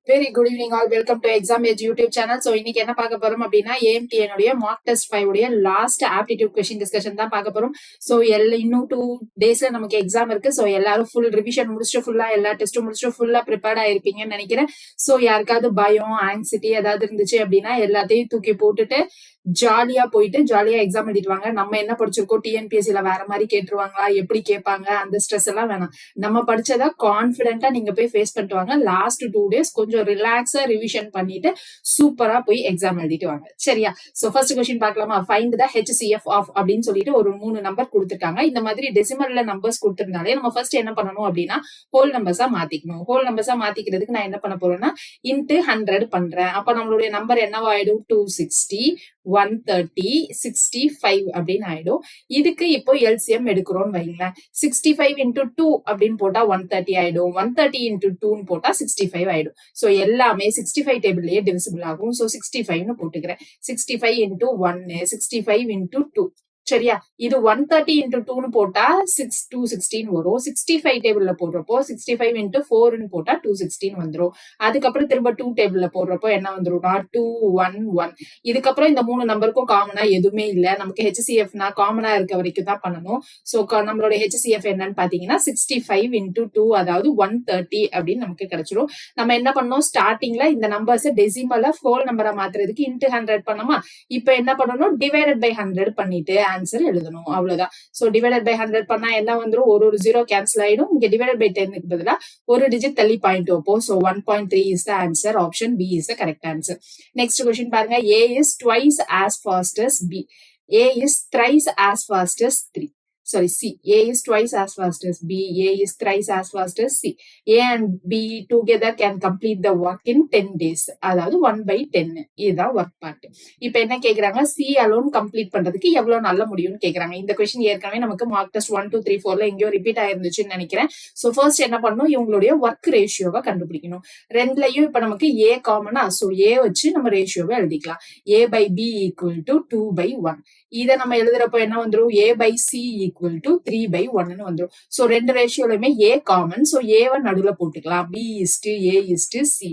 Very good evening all. Welcome to Exam Edge YouTube channel. So இன்னைக்கு என்ன பார்க்க போறோம் அப்படின்னா AMTN உடைய மார்க் டெஸ்ட் 5 உடைய லாஸ்ட் ஆப்டிடியூட் கொஸ்டின் டிஸ்கஷன் தான் பார்க்க போறோம். ஸோ இன்னும் 2 டேஸ்ல நமக்கு எக்ஸாம் இருக்கு. ஸோ எல்லாரும் ஃபுல் ரிவிஷன் முடிச்சுட்டு ஃபுல்லா எல்லா டெஸ்ட்டும் முடிச்சுட்டு ஃபுல்லா ப்ரிப்பேர்ட் ஆயிருப்பீங்கன்னு நினைக்கிறேன். ஸோ யாருக்காவது பயம் ஆங்ஸைட்டி ஏதாவது இருந்துச்சு அப்படின்னா எல்லாத்தையும் தூக்கி போட்டுட்டு ஜாலியா போயிட்டு ஜாலியா எக்ஸாம் எழுதிட்டு வாங்க. நம்ம என்ன படிச்சிருக்கோம், டிஎன்பிஎஸ்சில வேற மாதிரி கேட்டுருவாங்களா, எப்படி கேட்பாங்க, அந்த ஸ்ட்ரெஸ் எல்லாம் வேணாம். நம்ம படிச்சதா கான்பிடென்ட்டா நீங்க போய் ஃபேஸ் பண்ணிட்டு வாங்க. லாஸ்ட் 2 டேஸ் கொஞ்சம் ரிலாக்ஸா ரிவிஷன் பண்ணிட்டு சூப்பரா போய் எக்ஸாம் எழுதிட்டு வாங்க. சரியா? சோ ஃபர்ஸ்ட் கொஸ்டின் பார்க்கலாமா? ஃபைண்ட் த HCF ஆஃப் அப்படின்னு சொல்லிட்டு ஒரு 3 நம்பர் கொடுத்துருக்காங்க. இந்த மாதிரி டெசிமல்ல நம்பர்ஸ் கொடுத்திருந்தாலே நம்ம ஃபர்ஸ்ட் என்ன பண்ணணும் அப்படின்னா ஹோல் நம்பர்ஸா மாத்திக்கணும். ஹோல் நம்பர்ஸா மாத்திக்கிறதுக்கு நான் என்ன பண்ண போறேன்னா இன்ட்டு 100 பண்றேன். அப்ப நம்மளுடைய நம்பர் என்னவாயிடும்? 260 130 65 அப்படின்னு ஆயிடும். இதுக்கு இப்போ எல்சிஎம் எடுக்கிறோம்னு வைங்களேன். 65 into 2 அப்படின்னு போட்டா 130 ஆயிடும். 130 into 2 போட்டா 65 ஆயிடும். சோ எல்லாமே 65 டேபிள்லயே டிவிசிபிள் ஆகும். சோ 65ன்னு போட்டுக்கிறேன். 65 into 1 65 into 2. சரியா? இது 130 into 2ன்னு போட்டா 216 வரும். 65 டேபிள்ல போடுறப்போ 65 into 4ன்னு போட்டா 216 வந்துரும். அதுக்கப்புறம் திரும்ப 2 டேபிள்ல போடுறப்போ என்ன வந்துரும்னா 211. இதுக்கப்புறம் இந்த 3 நம்பருக்கும் காமனா எதுவுமே இல்ல. நமக்கு HCFனா காமனா இருக்க வரைக்கும் தான் பண்ணணும். சோ நம்மளோட HCF என்னன்னு பாத்தீங்கன்னா 65 into 2 அதாவது 130 அப்படின்னு நமக்கு கிடைச்சிரும். நம்ம என்ன பண்ணோம், ஸ்டார்டிங்ல இந்த நம்பர்ஸ் டெசிமலா ஹோல் நம்பரா மாத்துறதுக்கு இன்ட்டு 100 பண்ணோமா. இப்ப என்ன பண்ணணும், டிவைடட் பை 100 பண்ணிட்டு ஆன்சர் எழுதணும். அவ்வளவுதான். சோ டிவைடட் பை 100 பண்ணா என்ன வந்துரும், ஒரு 0 கேன்சல் ஆயிடும். இங்க டிவைடட் பை 10க்கு பதிலா ஒரு டிஜிட் தள்ளி பாயிண்ட் வைப்போம். So 1.3 is the answer. Option B is the correct answer. Next question பாருங்க. A is twice as fast as B. A is thrice as fast as 3. Sorry, C. A is twice as fast as B. A is thrice as fast as C. A and B together can complete the work in 10 days. அதாவது 1/10. இதுதான் work part. இப்ப என்ன கேக்குறாங்க, C alone complete பண்றதுக்கு எவ்வளவு நல்ல முடியும்னு கேக்குறாங்க. இந்த கொஸ்டின் ஏற்கனவே நமக்கு மார்க் டெஸ்ட் 1 2 3 4ல எங்கேயோ ரிப்பீட் ஆயிருந்துச்சுன்னு நினைக்கிறேன். சோ ஃபர்ஸ்ட் என்ன பண்ணணும், இவங்களுடைய ஒர்க் ரேஷியோவை கண்டுபிடிக்கணும். ரெண்டுலயும் இப்ப நமக்கு A காமனா, சோ A வச்சு நம்ம ரேஷியோவை எழுதிக்கலாம். A by B equal to 2/1. இதை நம்ம எழுதுறப்போ என்ன வந்துரும், A by C equal to 3/1 வந்துரும். சோ ரெண்டு ரேஷியோலயுமே A காமன். சோ A நடுவுல போட்டுக்கலாம். B is to A is to C.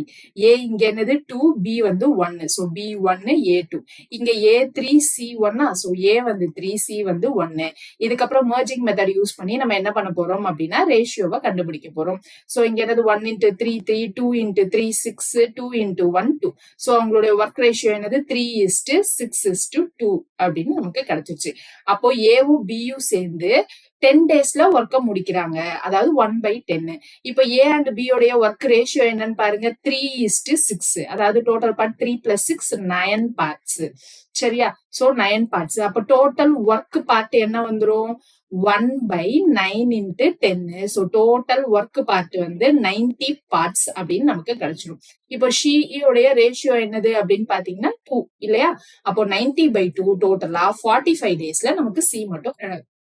A இங்க என்னது 2, B வந்து 1. So B1 A2. இங்க A3 C1. சோ A வந்து 3, C வந்து 1. இதுக்கப்புறம் மர்ஜிங் மெத்தட் யூஸ் பண்ணி நம்ம என்ன பண்ண போறோம் அப்படின்னா ரேஷியோவை கண்டுபிடிக்க போறோம். சோ இங்க என்னது 1 into 3 3, 2 into 3 6, 2 into 1 2. சோ அவங்களுடைய ஒர்க் ரேஷியோ என்னது 3:6:2 அப்படின்னு நமக்கு கிடைச்சிருச்சு. அப்போ ஏவும் பியும் சேர்ந்து 10 டேஸ்ல ஒர்க்க முடிக்கிறாங்க. அதாவது 1/10. இப்ப A and B உடைய ஒர்க் ரேஷியோ என்னன்னு பாருங்க, 3:6. அதாவது டோட்டல் பார்ட் 3 + 6 9 பார்ட்ஸ். சரியா? So 9 parts. அப்ப டோட்டல் ஒர்க் பார்ட் என்ன வந்துரும், 1/9 into 10. So total work part வந்து 90 பார்ட்ஸ் அப்படின்னு நமக்கு கிடைச்சிடும். இப்போ உடைய ரேஷியோ என்னது அப்படின்னு பாத்தீங்கன்னா 2 இல்லையா? அப்போ 90/2 டோட்டலா 45 டேஸ்ல நமக்கு C மட்டும்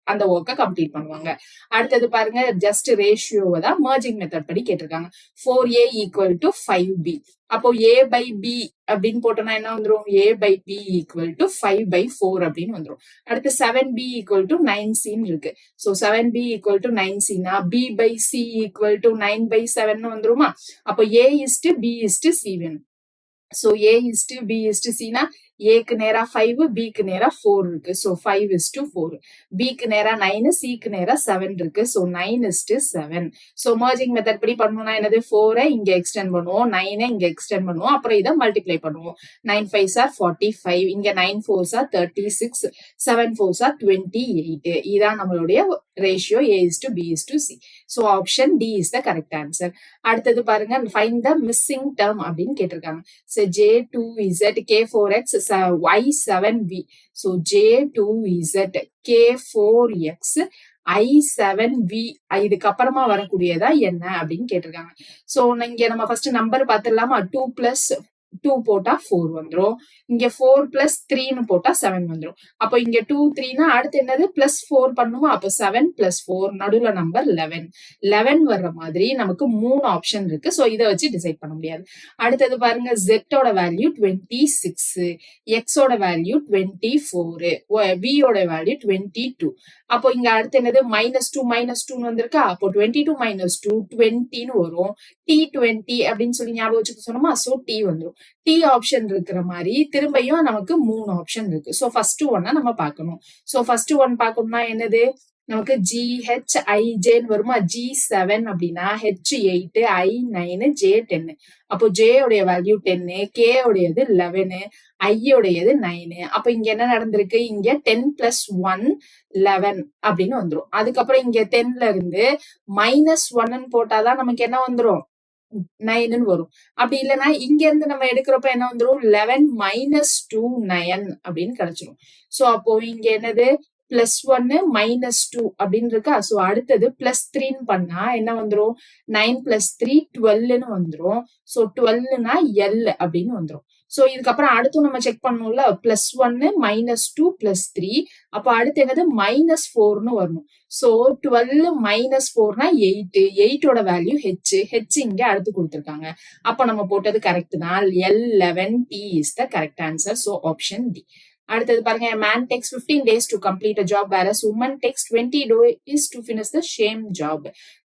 அந்த ஒர்க்கை கம்ப்ளீட் பண்ணுவாங்க. அடுத்தது பாருங்க, ஜஸ்ட் ரேஷியோவை தான் மர்ஜிங் மெத்தட் படி கேட்டிருக்காங்க. 4A equal to 5B. அப்போ A by B அப்படின்னு போட்டோம்னா என்ன வந்துரும், A by B equal to 5/4 அப்படின்னு வந்துரும். அடுத்து 7B equal to 9C இருக்கு. So 7B equal to 9C B by C equal to 9/7 வந்துருமா. அப்போ A is to B is to C வேணும். So A is to B is to C ஏக்கு நேரா 5, பிக்கு நேரா 4 இருக்கு. சோ 5:4. பிக்கு நேரா 9, சிக்கு நேரா 7 இருக்கு. சோ 9:7. சோ மர்ஜிங் மெத்தட் படி பண்ணணும்னா என்னது, 4 இங்க எக்ஸ்டெண்ட் பண்ணுவோம், 9 இங்க எக்ஸ்டெண்ட் பண்ணுவோம், அப்புறம் இதை மல்டிப்ளை பண்ணுவோம். 9 5s are 45, இங்க 9 4s are 36, 7 4s are 28. இதான் நம்மளுடைய ratio A is to B is to C. So option D is the correct answer. அடுத்தது பாருங்க, find the missing term அப்படின்னு கேட்டிருக்காங்க. So J2Z K4X Y7V. So J2Z K4X I7V இதுக்கு அப்புறமா வரக்கூடியதா என்ன அப்படின்னு கேட்டிருக்காங்க. சோ இங்க நம்ம ஃபர்ஸ்ட் நம்பர் பார்த்துடலாமா. 2 + 2 போட்டா 4 வந்துரும். இங்க 4 பிளஸ் 3ன்னு போட்டா 7 வந்துரும். அப்போ இங்க 2 3னா அடுத்து என்னது பிளஸ் 4 பண்ணுமா? அப்போ 7 பிளஸ் 4 நடுவுல நம்பர் 11. 11 வர்ற மாதிரி நமக்கு 3 ஆப்ஷன் இருக்கு. சோ இதை வச்சு டிசைட் பண்ண முடியாது. அடுத்தது பாருங்க, Z ஓட வேல்யூ 26, X ஓட வேல்யூ 24, V ஓட வேல்யூ 22. அப்போ இங்க அடுத்து என்னது -2 வந்திருக்கா? அப்போ 22 - 2 20ன்னு வரும். T20 அப்படின்னு சொல்லி ஞாபகம் வச்சுக்க சொன்னோமா? சோ T வந்துரும். T ஆப்ஷன் இருக்கிற மாதிரி திரும்பியும் நமக்கு 3 ஆப்ஷன் இருக்கு. சோ ஃபர்ஸ்ட் ஒன்ன நம்ம பார்க்கணும். சோ ஃபர்ஸ்ட் ஒன் பார்க்கணும்னா என்னது? நமக்கு GHIJ வருமா? G7 அப்படின்னா H8, I9, J10. அப்போ J உடைய வேல்யூ 10, K உடையது 11, I உடையது 9. அப்ப இங்க என்ன நடந்திருக்கு? இங்க 10 + 1 11 அப்படின்னு வந்துரும். அதுக்கப்புறம் இங்க 10ல இருந்து -1 போட்டாதான் நமக்கு என்ன வந்துரும்? 9ன்னு வரும். அப்படி இல்லைன்னா இங்க இருந்து நம்ம எடுக்கிறப்ப என்ன வந்துரும்? 11 - 2 9 அப்படின்னு கிடைச்சிரும். சோ அப்போ இங்க என்னது? +1 -2 அப்படின்னு இருக்கா? சோ அடுத்தது +3ன்னு பண்ணா என்ன வந்துரும்? 9 + 3 12ன்னு வந்துரும். சோ 12னா L அப்படின்னு வந்துரும். சோ இதுக்கப்புறம் அடுத்தும் நம்ம செக் பண்ணணும்ல, +1 -2 +3. அப்ப அடுத்து என்னது? -4ன்னு வரணும். சோ 12 - 4னா 8. 8ஓட வேல்யூ H இங்க அடுத்து கொடுத்திருக்காங்க. அப்ப நம்ம போட்டது கரெக்ட் தான். L11T is the correct answer. So option D. அடுத்தது பாருங்க, a man takes 15 days to complete a job whereas woman takes 20 days to finish the same job.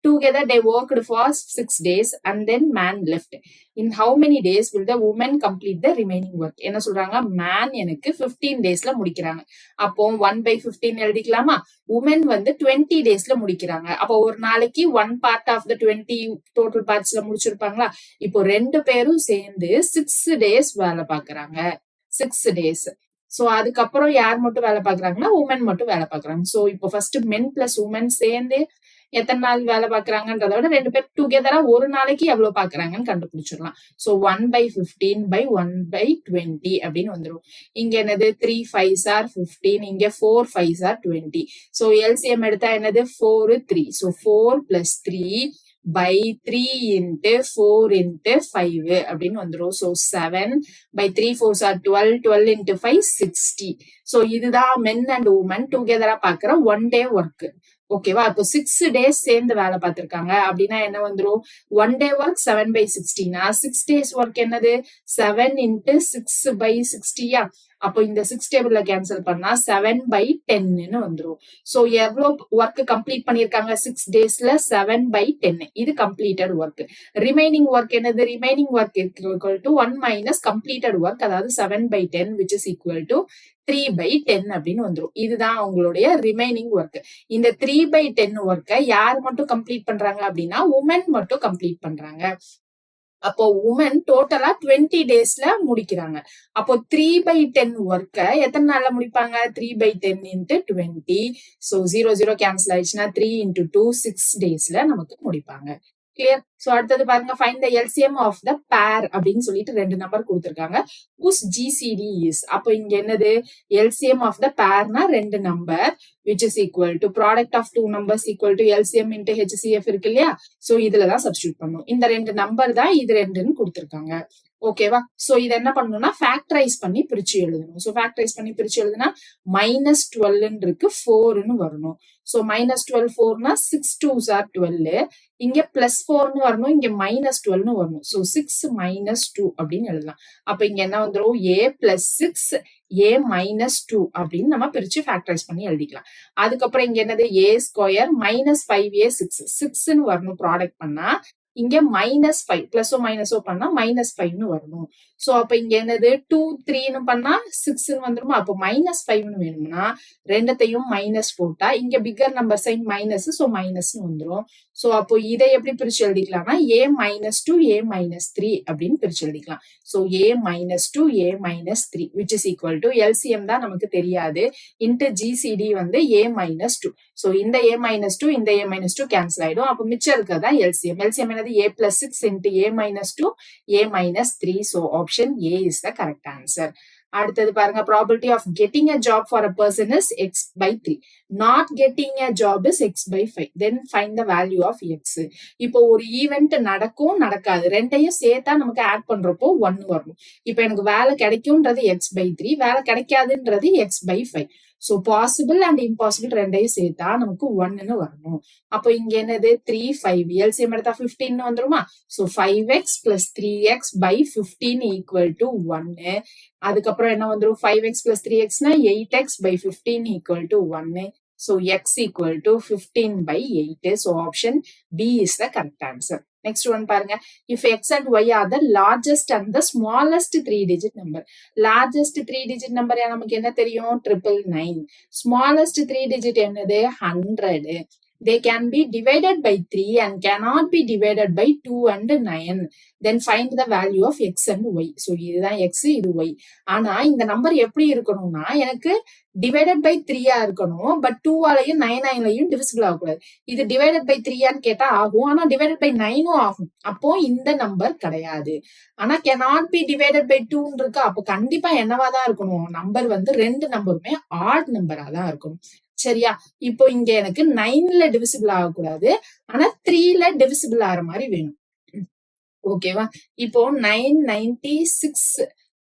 Together they worked for 6 days and then man left. In how many days will the woman complete the remaining work? என்ன சொல்றாங்க? man எனக்கு 15 daysல முடிக்கிறாங்க. அப்போ 1/15 எழுதிக்கலாமா? women வந்து 20 daysல முடிக்கிறாங்க. அப்போ ஒரு நாளைக்கு 1 part of the 20 total partsல முடிச்சிருப்பாங்களா? இப்போ ரெண்டு பேரும் சேர்ந்து 6 days வேலை பாக்குறாங்க. 6 days. சோ அதுக்கப்புறம் யார் மட்டும் வேலை பாக்குறாங்கன்னா உமன் மட்டும் வேலை பாக்குறாங்க. சோ இப்போ ஃபர்ஸ்ட் மென் பிளஸ் உமன் சேர்ந்து எத்தனை நாள் வேலை பாக்குறாங்கன்றத விட ரெண்டு பேர் டுகெதரா ஒரு நாளைக்கு எவ்வளவு பாக்குறாங்கன்னு கண்டுபிடிச்சிடலாம். சோ 1/15/1/20 அப்படின்னு வந்துரும். இங்க என்னது? 3 5s are 15, இங்க 4 5s are 20. சோ LCM எடுத்தா என்னது? 4 3. சோ 4 + 3/3 × 4 × 5 அப்படின்னு வந்துரும். So 7/3 4s are 12, 12 × 5 60. சோ இதுதான் மென் அண்ட் உமன் டுகெதரா பாக்குற 1 day ஒர்க். ஓகேவா? இப்போ 6 days சேர்ந்து வேலை பார்த்திருக்காங்க அப்படின்னா என்ன வந்துரும்? 1 day ஒர்க் 7/60னா 6 days ஒர்க் என்னது? 7 × 6/60யா? அப்போ இந்த 6 டேபிள்ல கேன்சல் பண்ணா 7/10ன்னு வந்துரும். சோ எவ்வளவு ஒர்க் கம்ப்ளீட் பண்ணிருக்காங்க 6 daysல? 7/10. இது கம்ப்ளீட்டட் ஒர்க். ரிமைனிங் ஒர்க் என்னது? Remaining work equal to 1 - completed work, அதாவது 7/10 which is equal to 3/10 அப்படின்னு வந்துரும். இதுதான் அவங்களுடைய ரிமைனிங் ஒர்க். இந்த 3/10 ஒர்க்கை யார் மட்டும் கம்ப்ளீட் பண்றாங்க அப்படின்னா உமன் மட்டும் கம்ப்ளீட் பண்றாங்க. அப்போ உமன் டோட்டலா 20 daysல முடிக்கிறாங்க. அப்போ 3/10 ஒர்க்க எத்தனை நாள்ல முடிப்பாங்க? 3/10 × 20. சோ 0 0 கேன்சல் ஆயிடுச்சுன்னா 3 × 2 6 daysல நமக்கு முடிப்பாங்க. கிளியர்? சோ அடுத்தது பாருங்க, find the LCM of the pair அப்படின்னு சொல்லிட்டு ரெண்டு நம்பர் கொடுத்திருக்காங்க. whose GCD is. அப்போ இங்க என்னது? LCM ஆஃப் த பேர்னா ரெண்டு number which is equal to product of two numbers equal to LCM × HCF இருக்கு இல்லையா? சோ இதுலதான் சப்ஸ்டியூட் பண்ணும். இந்த ரெண்டு நம்பர் தான் இது ரெண்டுன்னு கொடுத்திருக்காங்க. ஓகேவா? சோ இது என்ன பண்ணணும்னா ஃபேக்டரைஸ் பண்ணி பிரிச்சு எழுதணும். சோ ஃபேக்டரைஸ் பண்ணி பிரிச்சு எழுதுனா -12 இருக்கு 4ன்னு வரணும். So -12 4னா 6 2s are 12. இங்க +4ன்னு வரணும், இங்க -12ன்னு வரணும். சோ 6 - 2 அப்படின்னு எழுதலாம். அப்ப இங்க என்ன வந்துரும்? A + 6 A - 2 அப்படின்னு நம்ம பிரிச்சு ஃபேக்டரைஸ் பண்ணி எழுதிக்கலாம். அதுக்கப்புறம் இங்க என்னது? A² -5A 6ன்னு வரணும் ப்ராடக்ட் பண்ணா. இங்க -5 பிளஸோ மைனஸோ பண்ணா -5ன்னு வரணும். சோ அப்ப இங்க என்னது? 2 3ன்னு பண்ணா 6ன்னு வந்துருமா? அப்போ -5ன்னு வேணும்னா ரெண்டத்தையும் மைனஸ் போட்டா இங்க bigger number sign minus, so மைனஸ்ன்னு வந்துரும். சோ அப்போ இதை எப்படி பிரிச்சு எழுதிக்கலாம்னா A - 2 A - 3 அப்படின்னு பிரிச்சு எழுதிக்கலாம். So A - 2 A - 3 which is equal to LCM தான் நமக்கு தெரியாது into GCD வந்து A - 2. சோ இந்த A - 2 இந்த A - 2 கேன்சல் ஆயிடும். அப்ப மிச்சம் இருக்கிறதா LCM. LCM என்னது? A + 6 × A - 2 A - 3. So option A is the correct answer. அடுத்தது பாருங்க, probability of getting a job for a person is x by 3, not getting a job is x by 5, then find the value of x. இப்போ ஒரு event நடக்கும் நடக்காது ரெண்டையும் சேர்த்தா நமக்கு add பண்றப்போ 1 வரணும். இப்போ எனக்கு வேலை கிடைக்கும்ன்றது எக்ஸ் பை 3, வேலை கிடைக்காதுன்றது X by 5. So possible and impossible ரெண்டையும் சேர்த்தா நமக்கு 1ன்னு வரணும். அப்போ இங்க என்னது 3, 5 எல்சிஎம் எடுத்தா 15 வந்துருமா? So 5x plus 3x by 15 equal to 1. அதுக்கப்புறம் என்ன வந்துரும்? 5x plus 3x னா 8x by 15 equal to 1. So x equal to 15 by 8. So option B is the correct answer. Next one பாருங்க, if x and y are the largest and the smallest 3-digit number. Largest 3-digit number நமக்கு என்ன தெரியும்? 999. Smallest 3-digit என்னது? 100. They can be divided by 3 and cannot be divided by 2 and 9. Then find the value of x and y. So இதுதான் x, இது y. ஆனா இந்த number எப்படி இருக்கணும்னா, எனக்கு டிவைடட் பை 3 இருக்கணும், பட் 2 ஆலையும் 9 டிவிசிபிள் ஆகக்கூடாது. இது டிவைடட் பை 3 கேட்டா ஆகும், ஆனா டிவைடட் பை 9 ஆகும். அப்போ இந்த நம்பர் கிடையாது. ஆனா cannot be divided by 2 இருக்கு, அப்போ கண்டிப்பா என்னவாதான் இருக்கணும்? நம்பர் வந்து ரெண்டு நம்பருமே ஆட் நம்பரா தான் இருக்கணும். சரியா? இப்போ இங்க எனக்கு 9ல டிவிசிபிள் ஆகக்கூடாது, ஆனா 3ல டிவிசிபிள் ஆகிற மாதிரி வேணும். ஓகேவா? இப்போ 996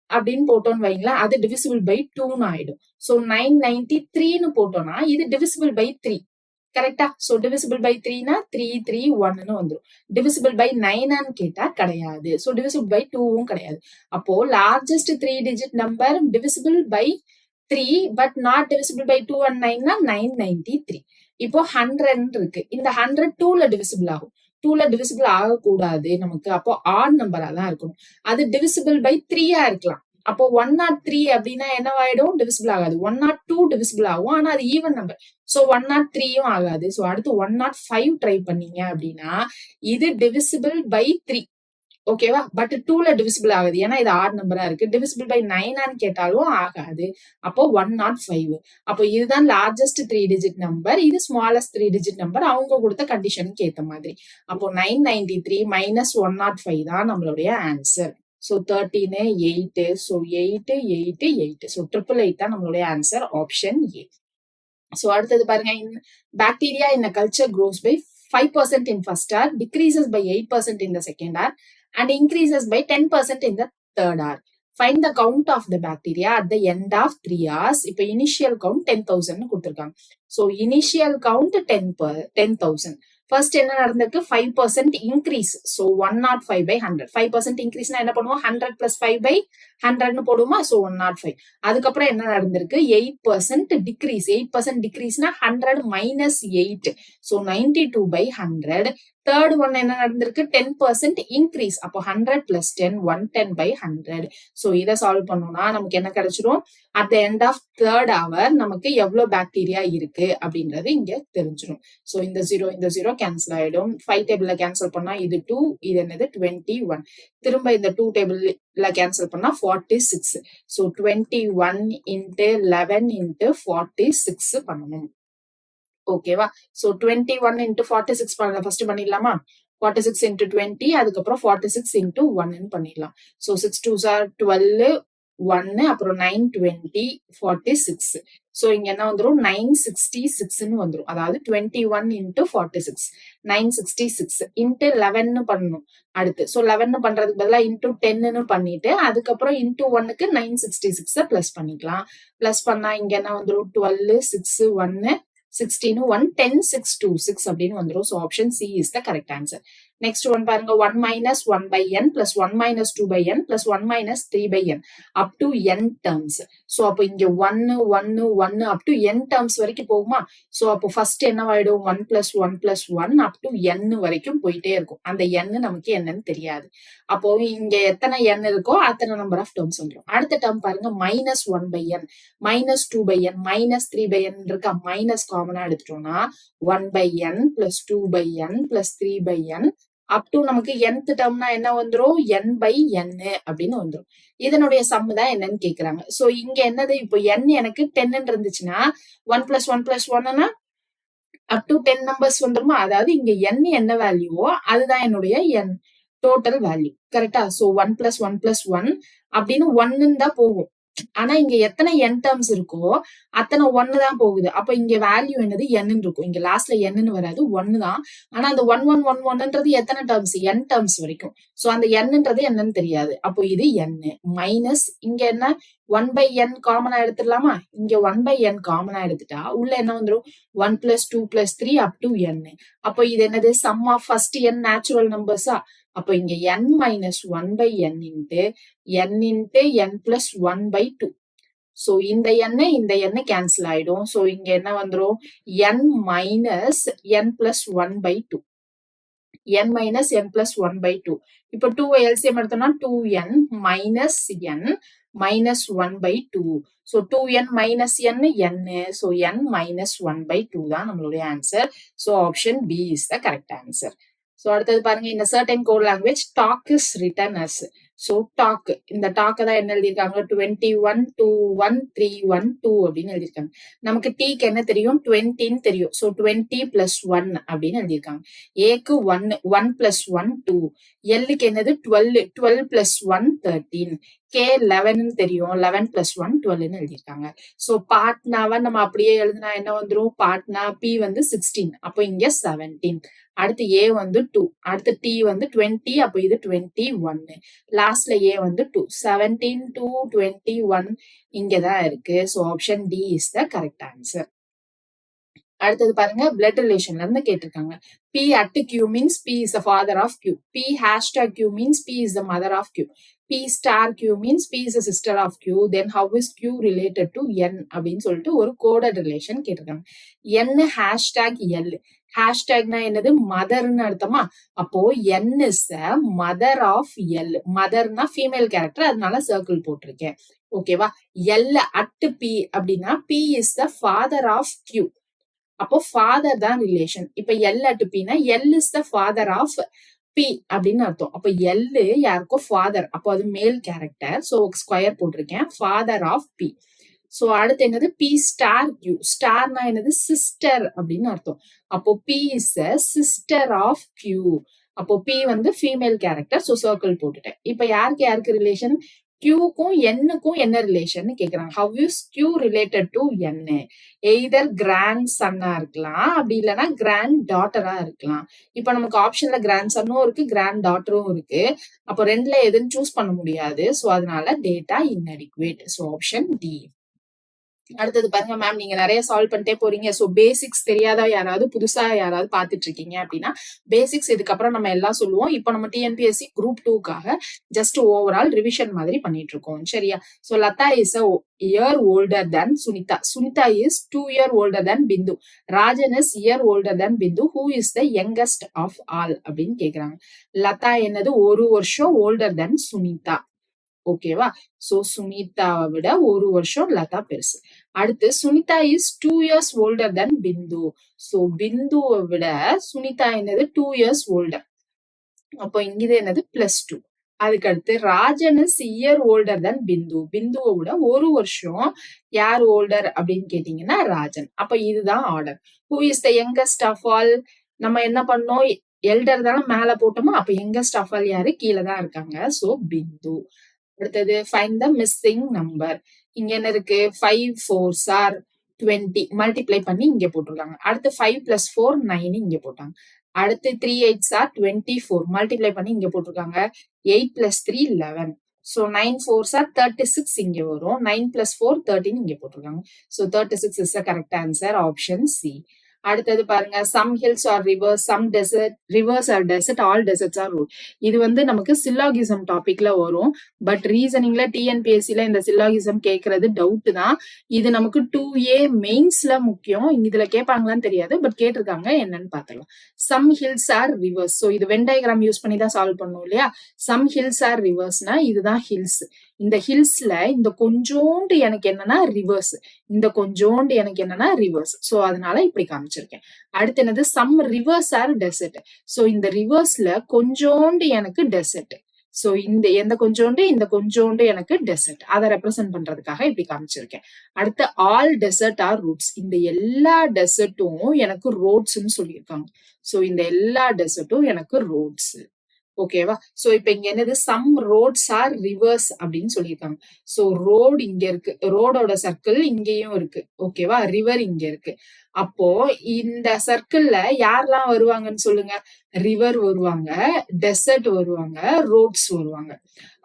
அப்படின்னு போட்டோம்னு வைங்களா, அது டிவிசிபிள் பை 2ன்னு ஆயிடும். சோ 993ன்னு போட்டோம்னா இது டிவிசிபிள் பை 3. கரெக்டா? சோ டிவிசிபிள் பை 3னா 331ன்னு வந்துடும். டிவிசிபிள் பை 9 கேட்டா கிடையாது. சோ டிவிசிபிள் பை 2வும் கிடையாது. அப்போ largest 3-digit number divisible by 3 but not divisible by 2 and 9 னா 993. இப்போ 100 இருக்கு, இந்த 100 2ல டிவிசிபிள் ஆகும். 2ல டிவிசிபிள் ஆகக்கூடாது நமக்கு, அப்போ ஆட் நம்பரா தான் இருக்கணும். அது டிவிசிபிள் பை 3 இருக்கலாம். அப்போ 103 அப்படின்னா என்னவாயிடும்? டிவிசிபிள் ஆகாது. 102 டிவிசிபிள் ஆகும், ஆனா அது ஈவன் நம்பர். சோ 103யும் ஆகாது. சோ அடுத்து 105 ட்ரை பண்ணீங்க அப்படின்னா இது டிவிசிபிள் பை 3. ஓகேவா? பட் 2ல டிவிசிபிள் ஆகுது, ஏன்னா இது ஆட் நம்பரா இருக்கு. டிவிசிபிள் பை 9 கேட்டாலும் ஆகாது. அப்போ 105. அப்போ இதுதான் லார்ஜஸ்ட் 3-digit நம்பர், இது ஸ்மாலஸ்ட் 3-digit நம்பர், அவங்க கொடுத்த கண்டிஷனுக்கு ஏத்த மாதிரி. அப்போ 993 மைனஸ் 105 தான் நம்மளுடைய ஆன்சர். ஸோ 13, 8. ஸோ 8, 8, 8. ஸோ 888 தான் நம்மளுடைய ஆன்சர், ஆப்ஷன் ஏ. ஸோ அடுத்தது பாருங்க, bacteria in a culture grows by 5% in first hour, decreases by 8% in the second hour, and increases by 10% in the third hour. Find the count of the bacteria at the end of 3 hours. இப்போ initial count 10,000 கொடுத்திருக்காங்க. So initial count 10,000. First என்ன நடந்திருக்கு? 5% increase. So 105 by 100. 5% இன்க்ரீஸ்னா என்ன பண்ணுவோம்? 100 plus 5 by 100ன்னு போடுவோமா? So 105. அதுக்கப்புறம் என்ன நடந்திருக்கு? 8% டிக்ரீஸ். 8% டிக்ரீஸ்னா 100 minus 8. So 92 by 100. Third one என்ன நடந்திருக்கு? 10% இன்க்ரீஸ். அப்போ 100 plus 10, 110 by 100. ஸோ இதை சால்வ் பண்ணோம்னா நமக்கு என்ன கிடைச்சிரும்? At the end of third hour நமக்கு எவ்வளவு பாக்டீரியா இருக்கு அப்படின்றது இங்க தெரிஞ்சிடும். ஸோ இந்த 0 கேன்சல் ஆயிடும். 5 டேபிள்ல கேன்சல் பண்ணா இது 2, இது என்னது 21. திரும்ப இந்த 2 டேபிள்ல கேன்சல் பண்ணா 46. ஸோ 21 into 11 into 46 பண்ணணும். ஓகேவா? சோ 21 into 46 ஃபர்ஸ்ட் பண்ணிடலாமா? 46 into 20, அதுக்கப்புறம் 46 into 1 பண்ணிடலாம். சோ 6 2s are 12, 1, அப்புறம் 9, 20, 46. சோ இங்க என்ன வந்துரும்? 966ன்னு வந்துரும். அதாவது 21 into 46, 966 into 11 பண்ணணும் அடுத்து. சோ 11 பண்றதுக்கு பதிலா into 10ன்னு பண்ணிட்டு அதுக்கப்புறம் into 1க்கு 966 பிளஸ் பண்ணிக்கலாம். பிளஸ் பண்ணா இங்க என்ன வந்துரும்? 12, 6, 1, 16, 1, 10, 6, 2, 6 அப்படின்னு வந்துரும். So option C is the correct answer. Next one பாருங்க, 1 minus 1 by n plus 1 minus 2 by n plus 1 minus 3 by n up to n terms. So அப்போ இங்க 1, 1, 1 up to n terms வரைக்கும் போகுமா? So அப்போ first என்னவாயிடும்? 1 plus 1 plus 1 up to n வரைக்கும் போயிட்டே இருக்கும். அந்த n நமக்கு என்னன்னு தெரியாது. அப்போ இங்க எத்தனை n இருக்கோ அத்தனை நம்பர் ஆஃப் டேர்ம்ஸ் வந்துடும். அடுத்த டேர்ம் பாருங்க, minus 1 by n, minus 2 by n, minus 3 by n இருக்கா? மைனஸ் காமனா எடுத்துட்டோம்னா 1 by n plus 2 by n plus 3 by n up to நமக்கு nth டேர்ம்னா என்ன வந்துரும்? n by n அப்படின்னு வந்துரும். இதனுடைய சம் தான் என்னன்னு கேக்குறாங்க. சோ இங்க என்னது? இப்போ n எனக்கு 10 இருந்துச்சுன்னா 1 plus 1 plus 1னா அப் டு 10 நம்பர்ஸ் வந்துருமா? அதாவது இங்க n என்ன வேல்யூவோ அதுதான் என்னுடைய n டோட்டல் வேல்யூ. கரெக்டா? சோ 1 plus 1 plus 1 அப்படின்னு 1ன்னு தான் போகும். ஆனா இங்க எத்தனை n டேர்ம்ஸ் இருக்கோ அத்தனை 1 தான் போகுது. அப்ப இங்க வேல்யூ என்னது n இருக்கும். இங்க லாஸ்ட்ல n வராது 1 தான். ஆனா அந்த 1 1 1 1ன்றது எத்தனை டேர்ம்ஸ்? n டேர்ம்ஸ் வரைக்கும். சோ அந்த nன்றது என்னன்னு தெரியாது. அப்போ இது n மைனஸ் இங்க என்ன 1/n காமனா எடுத்துடலாமா? இங்க 1/n காமனா எடுத்துட்டா உள்ள என்ன வந்துரும்? 1 + 2 + 3 up to n. அப்போ இது என்னது? sum of first n natural நம்பர்ஸா? அப்போ இங்க n minus 1/n into n into n plus 1/2. So இந்த n கேன்சல் ஆயிடும். So இங்க என்ன வந்துரும்? n minus n plus 1/2. n minus n plus 1/2. இப்போ 2 LCM எடுத்தோம்னா 2n minus n minus 1/2. So 2n minus n n. So n minus 1/2 தான் நம்மளுடைய answer. So option B is the correct answer. So அடுத்தது பாருங்க, in a certain code language talk is written as. So talk, இந்த talk தான் என்ன எழுதிருக்காங்க? 21 21 31 2 அப்படின்னு எழுதிருக்காங்க. நமக்கு t-க்கு என்ன தெரியும்? 20ன்னு தெரியும். So 20 plus 1 அப்படின்னு எழுதிருக்காங்க. a-க்கு 1 1 plus 1 2. l-க்கு என்னது? 12 12 plus 1 13. k 11ன்னு தெரியும். 11 plus 1 12ன்னு எழுதிருக்காங்க. So பார்ட்னாவை நம்ம அப்படியே எழுதுனா என்ன வந்துரும்? பார்ட்னா p வந்து 16. அப்போ இங்க 17. அடுத்து a வந்து 2, அடுத்து t வந்து 20, அப்போ இது 21. லாஸ்ட்ல a வந்து 2. 17 to 21 இங்கதான் இருக்கு. So option D is the correct answer. அடுத்தது பாருங்க, blood relationல இருந்து கேட்டிருக்காங்க. P at Q means P is the father of Q. P hashtag Q means P is the mother of Q. P star Q means P is the sister of Q. Then how is Q related to N அப்படின்னு சொல்லிட்டு ஒரு coded relation கேட்டிருக்காங்க. N hashtag L. ஹேஷ்டேக்னா என்னது? மதர்னு அர்த்தமா? அப்போ n is the mother of L. மதர்னா female character, அதனால circle போட்டிருக்கேன். ஓகேவா? L at P அப்படின்னா P is the father of Q. அப்போ ஃபாதர் தான் ரிலேஷன். இப்ப L at P னா L is the father of P அப்படின்னு அர்த்தம். அப்ப L யாருக்கோ ஃபாதர், அப்போ அது மேல் கேரக்டர். சோ ஸ்கொயர் போட்டிருக்கேன். Father of P. சோ அடுத்து என்னது? P star Q. ஸ்டார்னா என்னது? சிஸ்டர் அப்படின்னு அர்த்தம். அப்போ P is a sister of Q. அப்போ P வந்து ஃபீமேல் கேரக்டர். சோ சர்க்கிள் போட்டுட்டேன். இப்ப யாருக்கு ரிலேஷன்? Qக்கும் Nக்கும் என்ன ரிலேஷன் கேக்குறாங்க. How is Q related to N? Either grand சன்னா இருக்கலாம், அப்படி இல்லைன்னா கிராண்ட் டாட்டரா இருக்கலாம். இப்ப நமக்கு ஆப்ஷன்ல கிராண்ட் சன்னும் இருக்கு, கிராண்ட் டாட்டரும் இருக்கு. அப்போ ரெண்டுல எதுன்னு சூஸ் பண்ண முடியாது. சோ அதனால data inadequate. So option D. அடுத்தது பாருங்க மேம், நீங்க நிறைய சால்வ் பண்ணிட்டே போறீங்க. சோ பேசிக்ஸ் தெரியாத யாராவது புதுசா யாராவது பாத்துட்டு இருக்கீங்க அப்படின்னா பேசிக்ஸ் இதுக்கப்புறம் நம்ம எல்லாம் சொல்லுவோம். இப்போ நம்ம டிஎன்பிஎஸ்சி குரூப் 2க்காக ஜஸ்ட் ஓவரால் ரிவிஷன் மாதிரி பண்ணிட்டு இருக்கோம். சரியா? So Latha is a year older than Sunita. Sunita is 2 year older than Bindu. Rajan is year older than Bindu. Who is the youngest of all அப்படின்னு கேக்குறாங்க. லதா என்னது? ஒரு வருஷம் older than Sunita. ஓகேவா? சோ சுனிதாவை விட ஒரு வருஷம் லதா பெருசு. அடுத்து Sunita is 2 years older than Bindu. So பிந்துவை விட சுனிதா என்னது? 2 years older. அப்போ இங்க என்னது? +2. அதுக்கு அடுத்து Rajan is year older than பிந்து. பிந்துவை விட ஒரு வருஷம் யார் ஓல்டர் அப்படின்னு கேட்டீங்கன்னா ராஜன். அப்ப இதுதான் order. Who is the youngest of all? நம்ம என்ன பண்ணோம்? எல்டர் தானே மேல போட்டோமா, அப்ப யங்கஸ்ட் ஆஃப் ஆல் யாரு? கீழே தான் இருக்காங்க. சோ பிந்து. அடுத்தது ஃபைண்ட் த மிஸ்ஸிங் நம்பர். இங்க என்ன இருக்கு? 5 4s are 20 மல்டிப்ளை பண்ணி இங்க போட்டிருக்காங்க. அடுத்து 5 + 4 9 இங்க போட்டாங்க. அடுத்து 3 8s are 24 மல்டிப்ளை பண்ணி இங்க போட்டிருக்காங்க. 8 + 3 11. சோ 9 4s are 36 இங்க வரும். 9 + 4 13 இங்க போட்டிருக்காங்க. So 36 is the correct answer. Option C. அடுத்தது பாருங்க, some hills are rivers, some desert, rivers are desert, all deserts are road. இது வந்து நமக்கு சில்லாகிசம் டாபிக்ல வரும். பட் ரீசனிங்ல டிஎன்பிஎஸ்சில இந்த சில்லாகிசம் கேட்கறது டவுட் தான். இது நமக்கு 2A மெயின்ஸ்ல முக்கியம். இதுல கேட்பாங்களான்னு தெரியாது, பட் கேட்டிருக்காங்க, என்னன்னு பாத்துக்கலாம். some hills are rivers. So இது வென் டயக்ராம் யூஸ் பண்ணி தான் சால்வ் பண்ணும் இல்லையா? some hills are riversனா இதுதான் ஹில்ஸ். இந்த ஹில்ஸ்ல இந்த கொஞ்சோண்டு எனக்கு என்னன்னா ரிவர்ஸ், இந்த கொஞ்சோண்டு எனக்கு என்னன்னா ரிவர்ஸ். சோ அதனால இப்படி காமிச்சிருக்கேன். அடுத்து என்னது? Some rivers are desert. So இந்த ரிவர்ஸ்ல கொஞ்சோண்டு எனக்கு டெசர்ட். சோ இந்த எந்த கொஞ்சோண்டு, இந்த கொஞ்சோண்டு எனக்கு டெசர்ட். அதை ரெப்ரசென்ட் பண்றதுக்காக இப்படி காமிச்சிருக்கேன். அடுத்து ஆல் டெசர்ட் ஆர் ரூட்ஸ். இந்த எல்லா டெசர்ட்டும் எனக்கு ரோட்ஸ்ன்னு சொல்லியிருக்காங்க. சோ இந்த எல்லா டெசர்ட்டும் எனக்கு ரோட்ஸ். ஓகேவா? சோ இப்ப இங்க என்னது சம் ரோட்ஸ் ஆர் ரிவர்ஸ் அப்படின்னு சொல்லியிருக்காங்க. சோ ரோடு இங்க இருக்கு, ரோடோட சர்க்கிள் இங்கேயும் இருக்கு. ஓகேவா? ரிவர் இங்க இருக்கு. அப்போ இந்த சர்க்கிள்ல யாரெல்லாம் வருவாங்கன்னு சொல்லுங்க. ரிவர் வருவாங்க, டெசர்ட் வருவாங்க, ரோட்ஸ் வருவாங்க.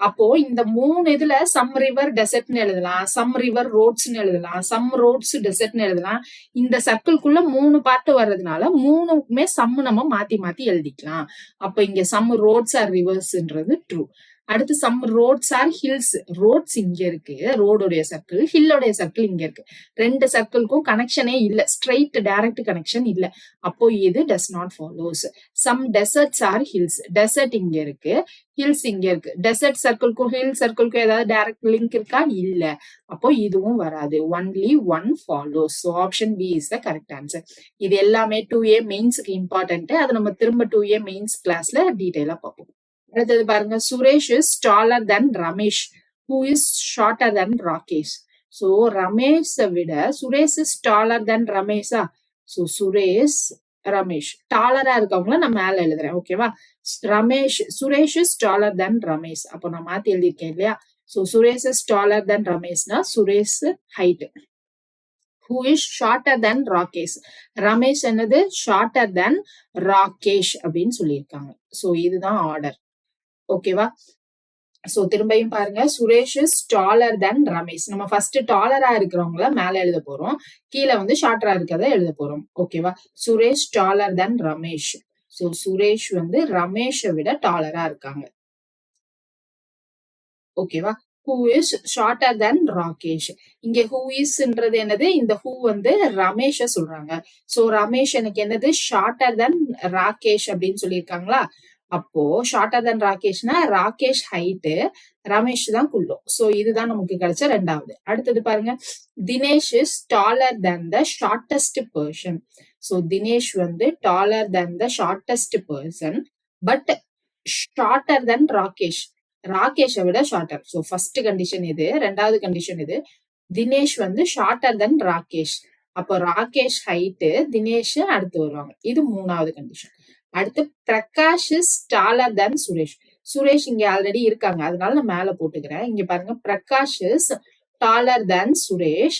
அப்போ இந்த 3 இதுல சம் ரிவர் டெசர்ட்னு எழுதலாம், சம் ரிவர் ரோட்ஸ்னு எழுதலாம், சம் ரோட்ஸ் டெசர்ட்னு எழுதலாம். இந்த சர்க்கிள்குள்ள 3 பார்ட் வர்றதுனால 3க்குமே சம் நம்ம மாத்தி மாத்தி எழுதிக்கலாம். அப்ப இங்க சம் ரோட்ஸ் ஆர் ரிவர்ஸ்ன்றது ட்ரூ. அடுத்து some roads are hills. Roads இங்க இருக்கு, ரோடோடைய சர்க்கிள், ஹில்லோடைய சர்க்கிள் இங்க இருக்கு. 2 சர்க்கிள்க்கும் கனெக்ஷனே இல்ல, ஸ்ட்ரெயிட் டைரக்ட் கனெக்ஷன் இல்ல. அப்போ இது does not follows. Some deserts are hills. Desert இங்க இருக்கு, ஹில்ஸ் இங்க இருக்கு. டெசர்ட் சர்க்கிள்க்கும் ஹில் சர்க்கிள்க்கும் ஏதாவது டைரக்ட் லிங்க் இருக்கா? இல்ல. அப்போ இதுவும் வராது. Only one follows. So option B is the correct answer. இது எல்லாமே 2A மெயின்ஸ்க்கு இம்பார்ட்டன்ட். அதை நம்ம திரும்ப 2A மெயின்ஸ் கிளாஸ்ல டீடைலா பார்ப்போம். அடுத்தது பாருங்க, Suresh is taller than Ramesh, who is shorter than Rakesh. So ரமேஷை விட சுரேஷ் இஸ் டாலர் தென் ரமேஷா? சோ சுரேஷ் ரமேஷ் டாலரா இருக்கவங்கள நான் மேல எழுதுறேன். ஓகேவா? Suresh is taller than Ramesh. அப்போ நான் மாத்தி எழுதியிருக்கேன் இல்லையா? So Suresh is taller than ரமேஷ்னா Suresh height. Who is shorter than Rakesh. Ramesh என்னது? ஷார்ட்டர் தென் ராகேஷ் அப்படின்னு சொல்லியிருக்காங்க. சோ இதுதான் ஆர்டர். ஓகேவா? சோ திரும்பியும் பாருங்க, Suresh is taller than Ramesh. நம்ம ஃபர்ஸ்ட் டாலரா இருக்கிறவங்கள மேல எழுத போறோம், கீழே வந்து ஷார்ட்டரா இருக்கிறத எழுத போறோம். ஓகேவா? Suresh dollar than Ramesh. So Suresh வந்து ரமேஷை விட டாலரா இருக்காங்க. ஓகேவா? Who is shorter than Rakesh. இங்க ஹூ இஸ்ன்றது என்னது? இந்த ஹூ வந்து ரமேஷ சொல்றாங்க. சோ ரமேஷ் எனக்கு என்னது? ஷார்ட்டர் தென் ராகேஷ் அப்படின்னு சொல்லியிருக்காங்களா? அப்போ ஷார்ட்டர் தென் ராகேஷ்னா ராகேஷ் ஹைட்டு, ரமேஷ் தான் குள்ளம். சோ இதுதான் நமக்கு கிடைச்ச ரெண்டாவது. அடுத்தது பாருங்க, Dinesh is taller than the shortest person. So Dinesh வந்து taller than the shortest person, but shorter than Rakesh. ராகேஷை விட ஷார்ட்டர். சோ ஃபர்ஸ்ட் கண்டிஷன் இது, ரெண்டாவது கண்டிஷன் இது. தினேஷ் வந்து ஷார்ட்டர் தென் ராகேஷ். அப்போ ராகேஷ் ஹைட்டு, தினேஷ் அடுத்து வருவாங்க. இது மூணாவது கண்டிஷன். அடுத்து Prakash is taller than Suresh. Suresh இங்க ஆல்ரெடி இருக்காங்க, அதனால நான் மேல போட்டுக்கிறேன். இங்க பாருங்க, Prakash is taller than Suresh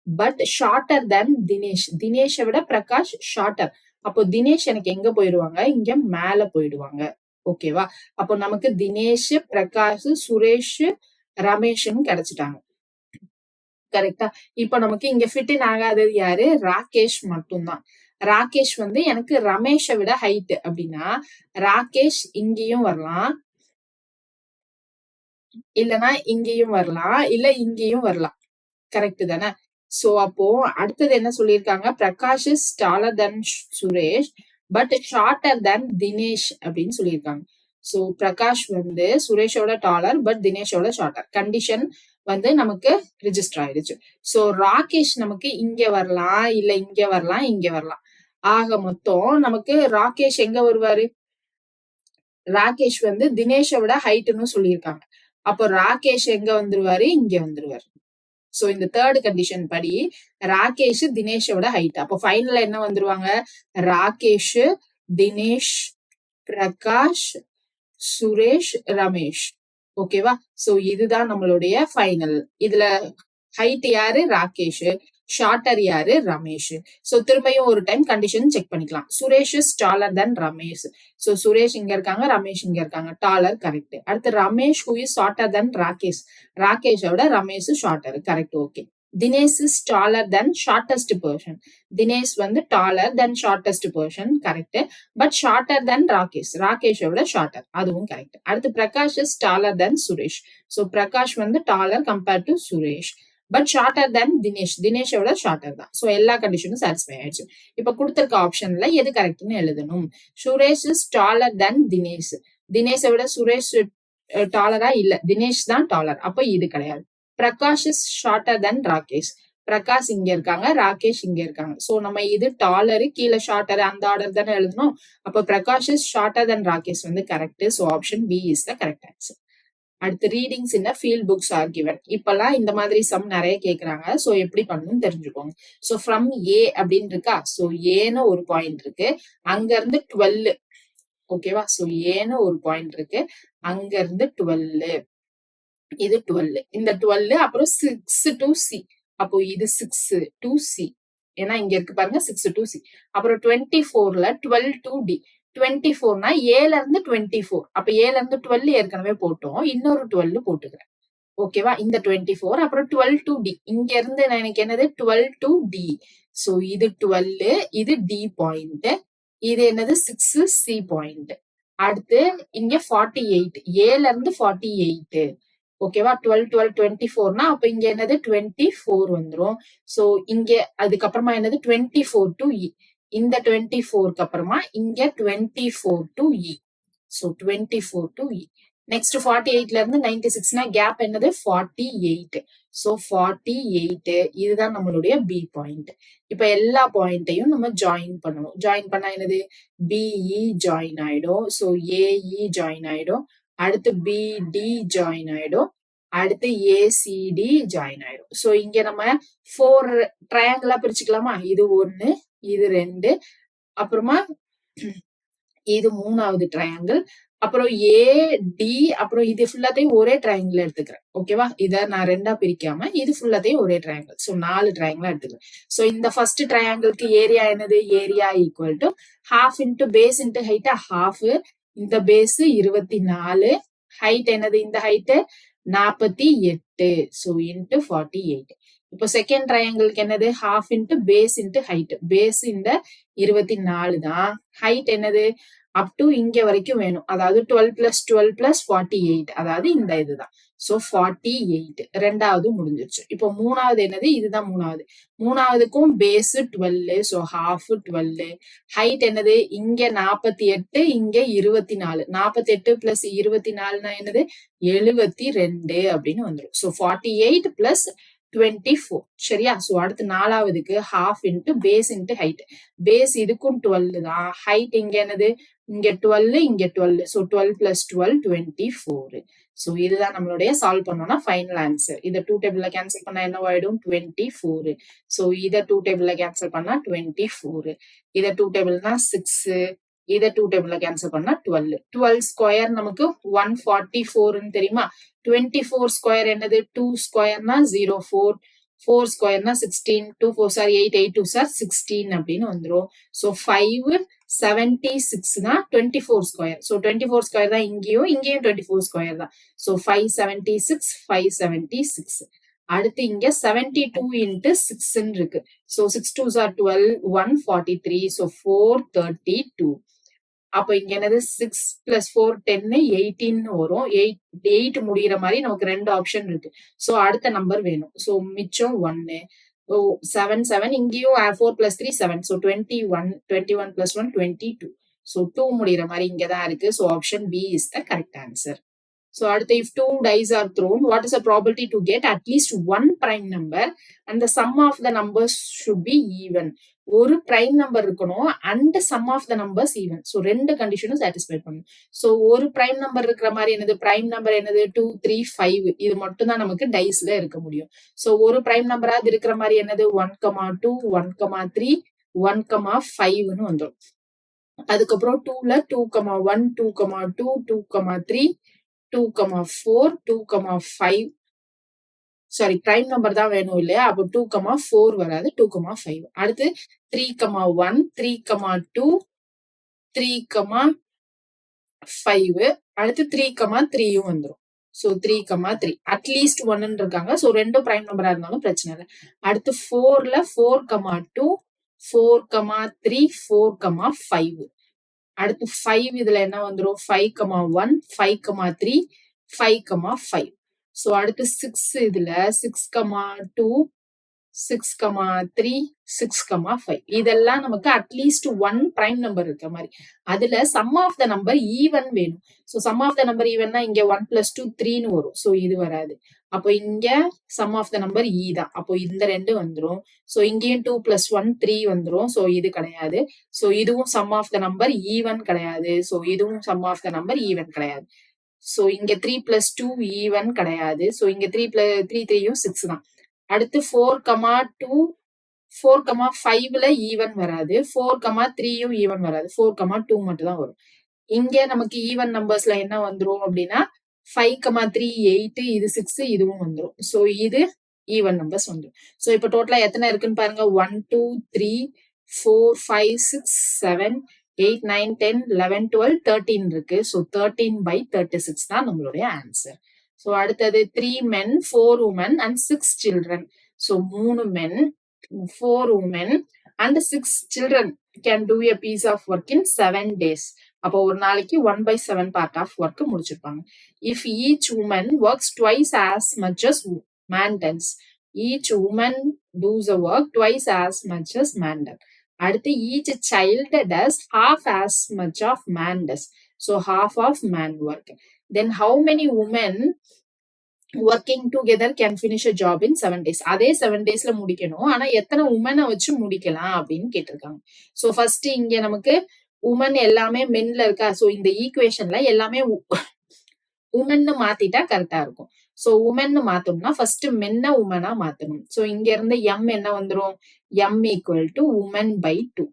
but shorter than Dinesh. தினேஷை விட பிரகாஷ் ஷார்ட்டர். அப்போ தினேஷ் எனக்கு எங்க போயிடுவாங்க? இங்க மேல போயிடுவாங்க. ஓகேவா? அப்போ நமக்கு தினேஷ், பிரகாஷ், சுரேஷ், ரமேஷ்னு கிடைச்சிட்டாங்க. கரெக்டா? இப்ப நமக்கு இங்க ஃபிட் இன் ஆகாதது யாரு? ராகேஷ் மட்டும்தான். ராகேஷ் வந்து எனக்கு ரமேஷை விட ஹைட் அப்படின்னா ராகேஷ் இங்கேயும் வரலாம், இல்லனா இங்கேயும் வரலாம், இல்ல இங்கேயும் வரலாம். கரெக்ட் தானே? சோ அப்போ அடுத்தது என்ன சொல்லியிருக்காங்க? Prakash is taller than Suresh but shorter than Dinesh அப்படின்னு சொல்லியிருக்காங்க. சோ பிரகாஷ் வந்து சுரேஷோட டாலர் பட் தினேஷோட ஷார்ட்டர். கண்டிஷன் வந்து நமக்கு ரிஜிஸ்டர் ஆயிடுச்சு. சோ ராகேஷ் நமக்கு இங்க வரலாம், இல்ல இங்க வரலாம், இங்க வரலாம். ஆக மொத்தம் நமக்கு ராகேஷ் எங்க வருவாரு? ராகேஷ் வந்து தினேஷை விட ஹைட்னு சொல்லியிருக்காங்க. அப்போ ராகேஷ் எங்க வந்துருவாரு? இங்க வந்துருவாரு. சோ இந்த தேர்ட் கண்டிஷன் படி ராகேஷ் தினேஷோட ஹைட். அப்போ ஃபைனல்ல என்ன வந்துருவாங்க? ராகேஷ், தினேஷ், பிரகாஷ், சுரேஷ், ரமேஷ். ஓகேவா? சோ இதுதான் நம்மளுடைய ஃபைனல். இதுல ஹைட் யாரு? ராகேஷ். ஷார்ட்டர் யாரு? ரமேஷ். சோ திரும்பியும் ஒரு டைம் கண்டிஷன் செக் பண்ணிக்கலாம். Suresh is taller than Ramesh. So Suresh இங்க இருக்காங்க, ரமேஷ் இங்க இருக்காங்க. Taller correct. அடுத்து Ramesh who is shorter than Rakesh. ராகேஷோட Ramesh shorter. Correct. Okay. Dinesh is taller than shortest person. Dinesh வந்து taller than shortest person. Correct. But shorter than Rakesh. ராகேஷோட ஷார்ட்டர். அதுவும் கரெக்ட். அடுத்து Prakash is taller than Suresh. So Prakash வந்து taller compared to Suresh but shorter than Dinesh. தினேஷோட shorter தான். So எல்லா கண்டிஷனும் satisfy ஆயிடுச்சு. இப்ப கொடுத்திருக்க ஆப்ஷன்ல எது கரெக்ட்னு எழுதணும். சுரேஷ் இஸ் டாலர் தென் தினேஷ். தினேஷை விட சுரேஷ் டாலரா? இல்ல, தினேஷ் தான் டாலர். அப்ப இது கிடையாது. Prakash is shorter than Rakesh. Prakash இங்க இருக்காங்க, ராகேஷ் இங்க இருக்காங்க. சோ நம்ம இது டாலரு, கீழே ஷார்ட்டர், அந்த ஆர்டர் தானே எழுதணும். அப்ப Prakash is shorter than Rakesh வந்து correct. So option B is the correct answer. அடுத்து readings in field books are given. இப்பெல்லாம் இந்த மாதிரி சம் நிறைய கேக்குறாங்க. சோ எப்படி பண்ணணும்னு தெரிஞ்சுக்கோங்க. சோ ஃப்ரம் ஏ அப்படின்னு இருக்கா? சோ ஏன்னு ஒரு பாயிண்ட் இருக்கு, அங்க இருந்து 12 ஓகேவா? சோ ஏன்னு ஒரு பாயிண்ட் இருக்கு, அங்க இருந்து 12 இது 12 இந்த 12 அப்புறம் 6 to C. அப்போ இது 6 to C. ஏன்னா இங்க இருக்கு பாருங்க 6 to C. அப்புறம் 24ல 12 to D. 24னா ஏல இருந்து 24. அப்ப ஏல இருந்து 12 ஏற்கனவே போட்டோம், இன்னொரு 12 போட்டுக்கிறேன். ஓகேவா? இந்த 24 அப்புறம் 12 to D. இங்க இருந்து எனக்கு என்னது 12 to D. சோ இது 12, இது D பாயிண்ட், இது என்னது 6 C பாயிண்ட். அடுத்து இங்க 48, ஏல இருந்து 48. ஓகேவா? 12 12 24னா அப்ப இங்க என்னது 24 வந்துரும். சோ இங்க அதுக்கப்புறமா என்னது 24 to E. இந்த 24க்கு அப்புறமா இங்க 24 to E. சோ 24 to E. நெக்ஸ்ட் 48ல இருந்து 96னா கேப் என்னது 48. சோ 48 இதுதான் நம்மளுடைய B பாயிண்ட். இப்ப எல்லா பாயிண்டையும் நம்ம ஜாயின் பண்ணணும். ஜாயின் பண்ணா என்னது BE ஜாயின் ஆயிடும். சோ AE ஜாயின் ஆயிடும். அடுத்து BD ஜாயின் ஆயிடும். அடுத்து ACD ஜாயின் ஆயிடும். சோ இங்க நம்ம 4 ட்ரையாங்கிளா பிரிச்சுக்கலாமா? இது 1, இது 2, அப்புறமா இது 3வது ட்ரையாங்கிள், அப்புறம் AD, அப்புறம் இது ஃபுல்லாத்தையும் ஒரே ட்ரையாங்கிள் எடுத்துக்கிறேன். ஓகேவா? இத நான் ரெண்டா பிரிக்காம இது ஃபுல்லாத்தையும் ஒரே ட்ரையாங்கிள். சோ 4 ட்ரையாங்கிளா எடுத்துக்கிறேன். சோ இந்த ஃபர்ஸ்ட் ட்ரையாங்கிளுக்கு ஏரியா என்னது? Area equal to half into base into height half. இந்த பேஸ் 24, ஹைட் என்னது? இந்த ஹைட் 48. So into 48. இப்போ செகண்ட் ட்ரையாங்கிளுக்கு என்னது? half into base into height. Base இந்த 24 தான், ஹைட் என்னது? அப் டு இங்க வரைக்கும் வேணும், அதாவது 12 plus 12 plus 48, அதாவது இந்த இதுதான். சோ 48 ரெண்டாவது முடிஞ்சிருச்சு. இப்போ மூணாவது என்னது? இதுதான் மூணாவது. மூணாவதுக்கும் பேஸ் 12, சோ half 12. ஹைட் என்னது? இங்க 48, இங்க 24. 48 plus 24னா என்னது? 72 அப்படின்னு வந்துடும். So 48 plus 24. சரியா? சோ அடுத்து நாலாவதுக்கு half into base into height. Base இதுக்கும் 12 தான், ஹைட் இங்க என்னது? இங்க 12, இங்க 12. So 12 plus 12 24. சோ இதுதான் நம்மளுடைய சால்வ் பண்ணோம்னா ஃபைனல் ஆன்சர். இத 2 டேபிள்ல கேன்சல் பண்ணா என்ன ஆயிடும்? 24. சோ இத 2 டேபிள்ல கேன்சல் பண்ணா 24. இத 2 டேபிள்னா 6, இத 2 டேபிள்ல கேன்சல் பண்ணா 12. 12 ஸ்கொயர் நமக்கு 144ன்னு தெரியுமா? 24 ஸ்கொயர் என்னது? 2 ஸ்கொயர்னா 04, 4 ஸ்கொயர்னா 16, 2 4s are 8, 8 2s are 16 அப்படின்னு வந்துரும். சோ 576 தான் 24 ஸ்கொயர். சோ 24 ஸ்கொயர் தான் இங்கேயும், இங்கேயும் 24 ஸ்கொயர் தான். சோ 576, 576. அடுத்து இங்க 72 into 6 இருக்கு. So 6 2s are 12, 143, so 432. அப்ப இங்க என்னது? 6 plus 4 10, 18 வரும். 8 முடிகிற மாதிரி நமக்கு ரெண்டு ஆப்ஷன் இருக்கு. சோ அடுத்த நம்பர் வேணும். சோ மிச்சம் 1. 7 7, இங்கேயும் 4 plus 3 7. So 21, 21 plus 1 22. சோ 2 முடிகிற மாதிரி இங்கதான் இருக்கு. So option B is the correct answer. So அடுத்து if 2 dice are thrown, what is the probability to get at least one prime number and the sum of the numbers should be even? ஒரு prime number இருக்கணும் and sum of the numbers even. So ரெண்டு கண்டிஷனும் satisfy பண்ணணும். So ஒரு prime number இருக்கிற மாதிரி என்னது? prime number என்னது? 2 3 5. இது மட்டும் தான் நமக்கு டைஸ்ல இருக்க முடியும். So ஒரு prime number ஆது இருக்கிற மாதிரி என்னது? 1,2, 1,3, 1,5ன்னு வந்துடும். அதுக்கப்புறம் 2ல 2,1, 2,2, 2,3, 2,4, 2,5. சாரி, பிரைம் நம்பர் தான் வேணும் இல்லையா? அப்போ 2,4 வராது, 2,5. அடுத்து 3,1, 3,2, 3,5. அடுத்து 3,3யும் வந்துடும். சோ 3,3 அட்லீஸ்ட் 1 இருக்காங்க. சோ ரெண்டும் பிரைம் நம்பரா இருந்தாலும் பிரச்சனை இல்லை. அடுத்து 4ல 4,2, 4,3, 4,5. அடுத்து 5 இதுல என்ன வந்துரும்? 5,1, 5,3, 5,5. சோ அடுத்து 6 இதுல 6,2, 6,3, 6,5. இதெல்லாம் நமக்கு அட்லீஸ்ட் 1 பிரைம் நம்பர் இருக்க மாதிரி. அதுல sum of the number even வேணும். So sum of the number ஈவன்னா இங்க 1 plus 2 3ன்னு வரும். சோ இது வராது. அப்போ இங்க sum of the number E தான். அப்போ இந்த ரெண்டு வந்துரும். சோ இங்கேயும் 2 plus 1 3 வந்துரும். சோ இது கிடையாது. சோ இதுவும் sum of the number even கிடையாது. சோ இதுவும் sum of the number even கிடையாது. சோ இங்க 3 plus 2 ஈவன் கிடையாது. சோ இங்க 3 3யும் 6 தான். அடுத்து 4,2, 4,5ல ஈவன் வராது. 4,3யும் ஈவன் வராது. 4,2 மட்டும் தான் வரும். இங்க நமக்கு ஈவன் நம்பர்ஸ்ல என்ன வந்துரும் அப்படின்னா 5,3 8 இது 6 இதுவும் வந்துரும். சோ இது ஈவன் நம்பர்ஸ் வந்துரும். சோ இப்ப டோட்டலா எத்தனை இருக்குன்னு பாருங்க 1 2 3 4 5 6 7 8 9 10 11 12 13 இருக்கு. சோ 13/36 தான் நம்மளுடைய ஆன்சர். சோ அடுத்தது 3 men 4 women and 6 children. So 3 men 4 women and 6 children can do a piece of work in 7 days. அப்போ ஒரு நாளைக்கு 1/7 part of work முடிச்சிருப்பாங்க. If each woman works twice as much as man does, each woman does a work twice as much as man does. அடுத்து each child does half as much of man does. So half of man work. Then how many women working together can finish a job in 7 days? அதே 7 daysல முடிக்கணும். ஆனா எத்தனை உமனை வச்சு முடிக்கலாம் அப்படின்னு கேட்டிருக்காங்க. So first இங்க நமக்கு உமன் எல்லாமே மென்ல இருக்கா. சோ இந்த ஈக்குவேஷன்ல எல்லாமே உமன்னு மாத்திட்டா கரெக்டா இருக்கும். சோ உமன்னு மாத்தணும்னா ஃபர்ஸ்ட் மென்ன உமனா மாத்தணும். சோ இங்க இருந்து எம் என்ன வந்துரும், எம் ஈக்குவல் டு உமன் பை 2.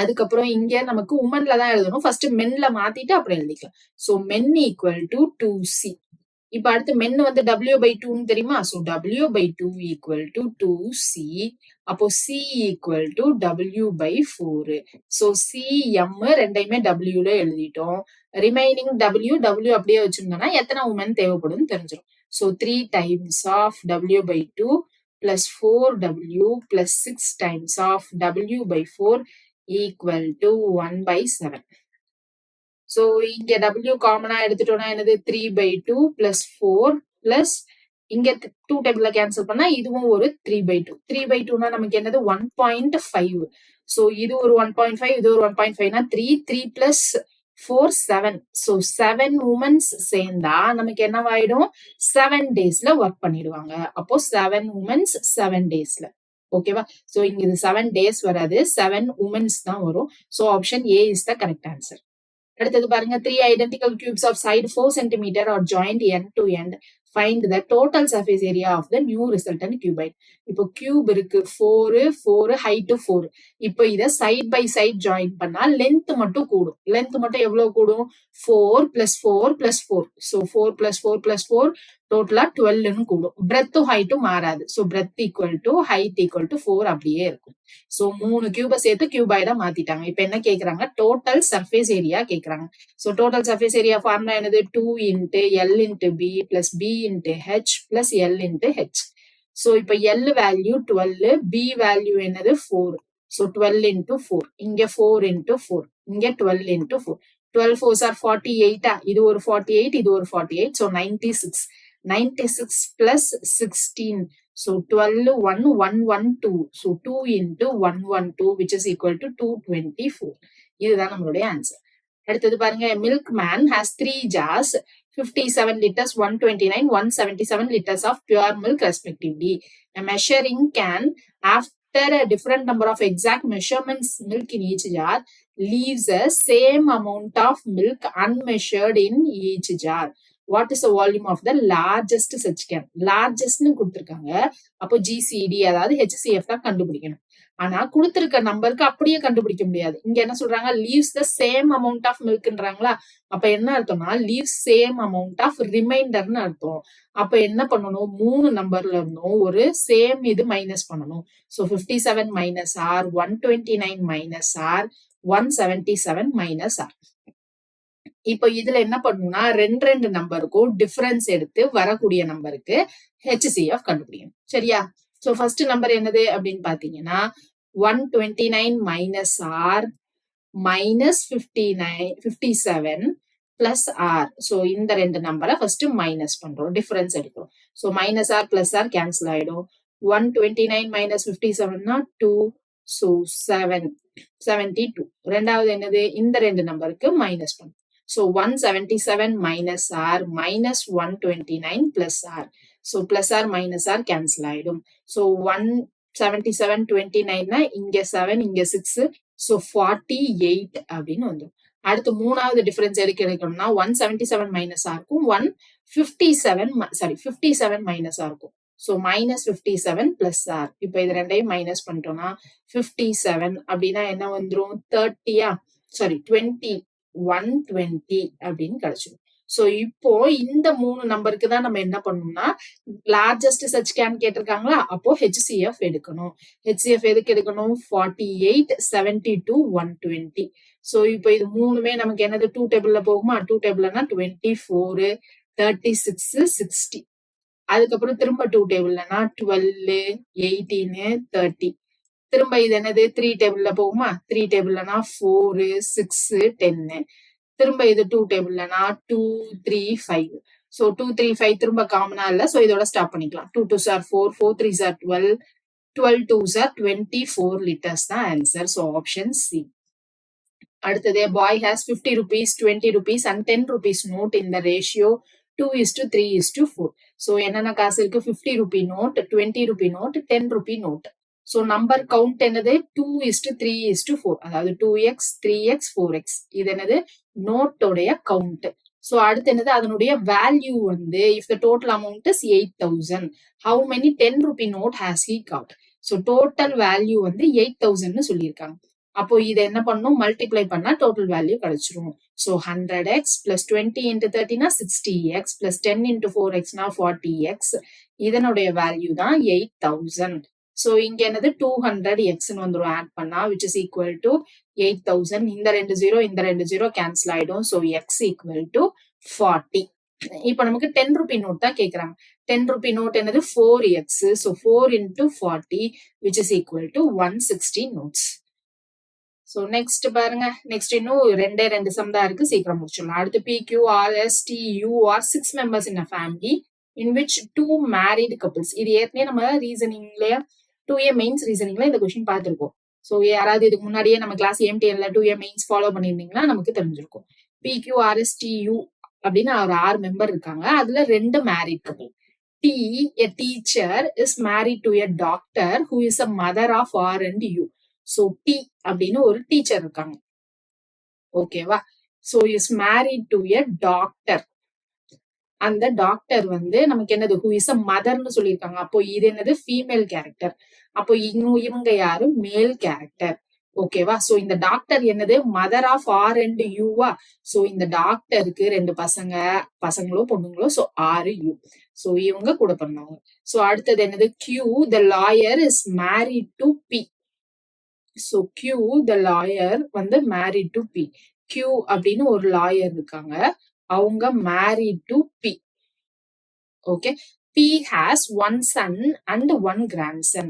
அதுக்கப்புறம் இங்க நமக்கு உமன்ல தான் எழுதணும். ஃபர்ஸ்ட் மென்ல மாத்திட்டு அப்புறம் எழுதிக்கலாம். So men equal to 2c. இப்ப அடுத்து மென் வந்து W/2 தெரியுமா. So W/2 equal to 2c. அப்போ c equal to W/4. So c m ரெண்டையுமே W ல எழுதிட்டோம். ரிமைனிங் W அப்படியே வச்சிருந்தோம்னா எத்தனை உமன் தேவைப்படும் தெரிஞ்சிடும். So 3 times of W/2 plus 4W plus 6 times of W/4 equal to 1/7. So இங்க W காமனா எடுத்துட்டோம்னா என்னது 3/2 plus 4 plus இங்க 2 டேபிள்ல கேன்சல் பண்ணா இதுவும் ஒரு 3/2. 3/2னா நமக்கு என்னது 1.5. சோ இது ஒரு 1.5 இது ஒரு 1.5னா 3 plus 4 7. சோ 7 உமன்ஸ் சேர்ந்தா நமக்கு என்னவாயிடும் 7 டேஸ்ல ஒர்க் பண்ணிடுவாங்க. அப்போ 7 உமன்ஸ் 7 டேஸ்ல. ஓகேவா. சோ இங்க இது 7 டேஸ் வராது 7 உமன்ஸ் தான் வரும். So option A is the correct answer. அடுத்தது பாருங்க 3 identical cubes of side 4 cm are joined end to end. Find the total surface area of the new resultant cuboid. இப்போ கியூப் இருக்கு 4 height 4. இப்போ இத side by side join பண்ணா length மட்டும் கூடும். Length மட்டும் எவ்வளவு கூடும் 4 plus 4 plus 4. So 4 plus 4 plus 4 டோட்டலா 12ன்னு கூடும். பிரெத்தும் ஹைட்டும் மாறாது. So breadth equal to height equal to 4 அப்படியே இருக்கும். சோ 3 கியூபை சேர்த்து கியூபாய்டா மாத்திட்டாங்க. இப்ப என்ன கேக்குறாங்க டோட்டல் சர்ஃபேஸ் ஏரியா கேக்குறாங்க. So total surface area formula என்னது 2 into L into B plus B into H plus L into H. So இப்ப L வேல்யூ 12, B வேல்யூ என்னது 4. So 12 into 4. இங்க 4 into 4. இங்க 12 into 4. 12 4s are 48. இது ஒரு 48, இது ஒரு 48. So 96. 96 plus 16. So 12 1 1 1 2. So 2 into 112 which is equal to 224. இதுதான் நம்மளுடைய ஆன்சர். அடுத்தது பாருங்க milk man has 3 jars 57 liters 129 177 liters of pure milk respectively. A measuring can after a different number of exact measurements milk in each jar leaves a same amount of milk unmeasured in each jar. What is the volume of the largest such can? Largest னு கொடுத்திருக்காங்க. அப்போ GCD அதாவது HCF தான் கண்டுபிடிக்கணும். ஆனா கொடுத்திருக்க நம்பருக்கு அப்படியே கண்டுபிடிக்க முடியாது. இங்க என்ன சொல்றாங்க leaves the same amount of milkன்றாங்களா. அப்ப என்ன அர்த்தம்னா leaves same amount of ரிமைண்டர்னு அர்த்தம். அப்ப என்ன பண்ணணும் 3 நம்பர்ல இருந்தும் ஒரு சேம் இது மைனஸ் பண்ணணும். So 57 minus R 129 minus R 177 minus R. இப்போ இதுல என்ன பண்ணணும்னா ரெண்டு நம்பருக்கும் டிஃபரன்ஸ் எடுத்து வரக்கூடிய நம்பருக்கு HCF கண்டுபிடிக்கணும். சரியா. சோ ஃபர்ஸ்ட் நம்பர் என்னது அப்படின்னு பாத்தீங்கன்னா 129 minus R minus 57 plus R. So இந்த ரெண்டு நம்பரை ஃபர்ஸ்ட் மைனஸ் பண்றோம், டிஃபரன்ஸ் எடுக்கிறோம். So minus R plus R cancel ஆயிடும். 129 minus 57னா 2. சோ 72. ரெண்டாவது என்னது இந்த ரெண்டு நம்பருக்கு மைனஸ் பண்ணும். So 177 minus R minus 129 plus R. So plus R minus R cancel ஆயிடும். So 177 29 னா இங்க 7 இங்க 6. So 48 அப்படின்னு வந்துடும். அடுத்து மூணாவது டிஃபரன்ஸ் எடுக்கணும்னா 177 minus R க்கும் 57 minus R க்கும். So minus 57 plus R. இப்ப இது ரெண்டையும் மைனஸ் பண்ணிட்டோம்னா 57 அப்படின்னா என்ன வந்துரும் 30 20 120 அப்படின்னு கிடைச்சிடும். சோ இப்போ இந்த 3 நம்பருக்கு தான் நம்ம என்ன பண்ணணும்னா லார்ஜஸ்ட் சச் கேன் கேட்டிருக்காங்களா, அப்போ HCF எடுக்கணும். HCF எதுக்கு எடுக்கணும்? 48, 72, 120. சோ இப்போ இது மூணுமே நமக்கு என்னது 2 டேபிள்ல போகுமா? 2 டேபிள்னா 24, 36, 60. அதுக்கப்புறம் திரும்ப 2 டேபிள்னா 12, 18, 30. திரும்ப இது என்னது 3 டேபிள்ல போகுமா? 3 டேபிள்னா 4, 6, 10. திரும்ப இது 2 டேபிள்னா 2, 3, 5. சோ 2, 3, 5 திரும்ப காமனா இல்ல. சோ இதோட ஸ்டாப் பண்ணிக்கலாம். 2 2s are 4, 4 3s are 12, 12 2s are 24 liters தான் ஆன்சர். So option C. அடுத்தது boy has 50 rupees, 20 rupees and 10 rupees note in the ratio 2:3:4. So என்னென்ன காசு இருக்கு? 50 rupee note, 20 rupee note, 10 rupee note. So number count என்னது? 2:3:4. அதாவது 2x, 3x, 4x. இது என்னது? note உடைய count. So அடுத்து என்னது? அதனுடைய value வந்து if the total amount is 8,000, how many 10 rupee note has he got? So total value வந்து 8,000 சொல்லியிருக்காங்க. அப்போ இதை என்ன பண்ணும்? மல்டிப்ளை பண்ணா டோட்டல் வேல்யூ கிடைச்சிரும். ஸோ 100x பிளஸ் 20 இன்ட்டு 30னா 60x பிளஸ் 10 இன்ட்டு 4xனா 40x. இதனுடைய வேல்யூ தான் 8,000. ஸோ இங்க என்னது 200xன்னு வந்துடும் ஆட் பண்ணா, விச் இஸ் ஈக்குவல் டு 8,000. இந்த 2 0 கேன்சல் ஆயிடும். So x equal to 40. இப்போ நமக்கு 10 ரூபி நோட் தான் கேட்கறாங்க. 10 ரூபி நோட் என்னது 4x. So 4 into 40 which is equal to 160 notes. So next பாருங்க, நெக்ஸ்ட் இன்னும் ரெண்டு சம் தான் இருக்கு, சீக்கிரம் முடிச்சிடலாம். அடுத்து PQRSTU R 6 members in a family in which 2 married couples. இது ஏற்கனவே நம்ம ரீசனிங்ல 2A மெயின்ஸ் ரீசனிங்ல இந்த கொஸ்டின் பார்த்திருக்கோம். சோ யாராவது இதுக்கு முன்னாடியே நம்ம கிளாஸ் MTNல 2A மெயின்ஸ் ஃபாலோ பண்ணிருந்தீங்கன்னா நமக்கு தெரிஞ்சிருக்கும். PQRSTU அப்படின்னு ஒரு 6 மெம்பர் இருக்காங்க. அதுல 2 married couple. T, a teacher, is married to a doctor who is a mother of R and U. So T அப்படின்னு ஒரு டீச்சர் இருக்காங்க. ஓகேவா? So is married to a doctor. அந்த டாக்டர் வந்து நமக்கு என்னது who is a motherன்னு சொல்லியிருக்காங்க. அப்போ இது என்னது ஃபீமேல் கேரக்டர். அப்போ இவங்க யாரு? மேல் கேரக்டர். ஓகேவா? சோ இந்த டாக்டர் என்னது? மதர் ஆஃப் ஆர் அண்ட் யூவா? சோ இந்த டாக்டருக்கு 2 பசங்களோ பொண்ணுங்களோ, சோ ஆர் யூ. சோ இவங்க கூட பண்ணவங்க. சோ அடுத்தது என்னது? Q, the lawyer is married to P. So Q, the lawyer வந்து married to P. Q அப்படின்னு ஒரு லாயர் இருக்காங்க, அவங்க married to P. Okay. P has one son and one grandson.